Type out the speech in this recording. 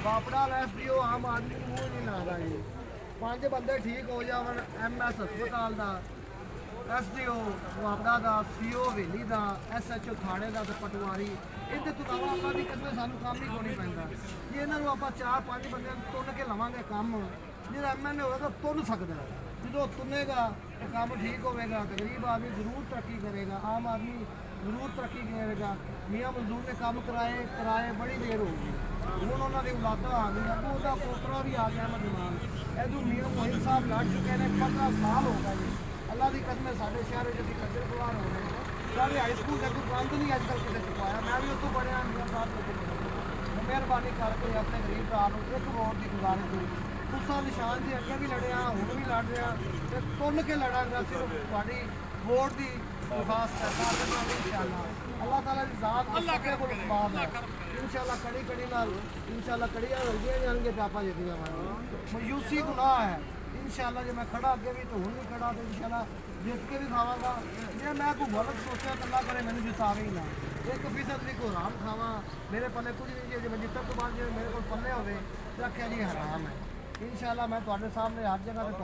ਬਾਪੜਾ SDO Aam Aadmi ਨੂੰ ਮੂੰਹ ਨਹੀਂ ਲਾਦਾ ਜੀ। 5 ਬੰਦੇ ਠੀਕ ਹੋ ਜਾਵਣ ਐਮਐਸ ਹਸਪਤਾਲ ਦਾ, ਐਸਡੀਓ ਬਾਪੜਾ ਦਾ, ਸੀਓ ਹਵੇਲੀ ਦਾ, ਐਸਐਚਓ ਥਾਣੇ ਦਾ ਤੇ ਪਟਵਾਰੀ, ਇਹਦੇ ਤੋਂ ਇਲਾਵਾ ਆਪਾਂ ਦੀ ਕਿਸੇ ਸਾਨੂੰ ਕੰਮ ਹੀ ਕੋਈ ਨਹੀਂ ਪੈਂਦਾ। ਜੇ ਇਹਨਾਂ ਨੂੰ ਆਪਾਂ 4-5 ਬੰਦਿਆਂ ਨੂੰ ਤੁੰਨ ਕੇ ਲਵਾਂਗੇ ਕੰਮ, ਜਿਹੜਾ ਐਮਐਲਏ ਹੋਵੇਗਾ ਤੁੰਨ ਸਕਦਾ। ਜਦੋਂ ਤੁੰਨੇਗਾ ਤਾਂ ਕੰਮ ਠੀਕ ਹੋਵੇਗਾ ਤੇ ਗਰੀਬ ਆਦਮੀ ਜ਼ਰੂਰ ਤਰੱਕੀ ਕਰੇਗਾ, ਆਮ ਆਦਮੀ ਜ਼ਰੂਰ ਤਰੱਕੀ ਕਰੇਗਾ। ਮੀਆਂ ਮਜ਼ਦੂਰ ਨੇ ਕੰਮ ਕਰਾਏ ਬੜੀ ਦੇਰ ਹੋ ਗਈ, ਹੁਣ ਉਹਨਾਂ ਦੀ ਔਲਾਦਾਂ ਆ ਗਈਆਂ, ਅੱਗੋਂ ਉਹਦਾ ਪੋਤਰਾ ਵੀ ਆ ਗਿਆ ਮਜਮਾਨ। ਇਹਦੂ ਮੀਆਂ ਮੋਹਿਤ ਸਾਹਿਬ ਲੜ ਚੁੱਕੇ ਨੇ, 15 ਸਾਲ ਹੋ ਗਏ। ਅੱਲਾ ਦੀ ਕਸਮ ਸਾਡੇ ਸ਼ਹਿਰ ਵਿੱਚ ਅਸੀਂ ਖੱਜਲ ਖੁਆਰ ਹੋ ਰਹੇ ਹਾਂ। ਸਾਡੇ ਹਾਈ ਸਕੂਲ ਦਾ ਕੋਈ ਬੰਦ ਨਹੀਂ ਅੱਜ ਕੱਲ੍ਹ ਕਿਸੇ ਚੁਕਾਇਆ। ਮੈਂ ਵੀ ਉੱਥੋਂ ਪੜ੍ਹਿਆ ਮੀਆਂ ਸਾਹਿਬ ਤੋਂ। ਮਿਹਰਬਾਨੀ ਕਰਕੇ ਆਪਣੇ ਗਰੀਬ ਭਰਾ ਨੂੰ ਇੱਕ ਵੋਟ ਦੀ ਗੁਜ਼ਾਰਿਸ਼ ਹੋਈ। ਗੁੱਸਾ ਨਿਸ਼ਾਨ ਜੀ ਅੱਗੇ ਵੀ ਲੜਿਆ, ਹੁਣ ਵੀ ਲੜ ਰਿਹਾ ਤੇ ਤੁੰਨ ਕੇ ਲੜਾਂਗਾ। ਸਿਰਫ ਤੁਹਾਡੀ ਵੋਟ ਦੀ ਦਰਖਾਸਤ ਕਰਦਾ ਇੰਸ਼ਾਅੱਲਾ। ਅੱਲਾਹ ਤਾਲਾ ਦੀ ਜ਼ਾਤ ਅੱਲਾਹ ਕੇ ਕੋਲ ਸਵਾਬ ਹੈ इंशाल्लाह। कड़ी नाल इंशाल्लाह कड़ियाँ लगियां जाएंगे तो आप जित जावांगे। मायूसी गुनाह है इंशाल्लाह। जो मैं खड़ा अगे भी तो हूँ भी खड़ा तो इंशाल्लाह जित के भी खावागा। जे मैं कोई गलत सोचा तो अल्लाह करे मैंने जितावे ही ना। 1% भी कोई हराम खावा मेरे पल्ले कुछ नहीं। जो मैं जितन तो बाद जो मेरे को पल्ले होवे तो आख्या जी हराम है। इंशाल्लाह मैं तुहाडे सामने हर जगह ते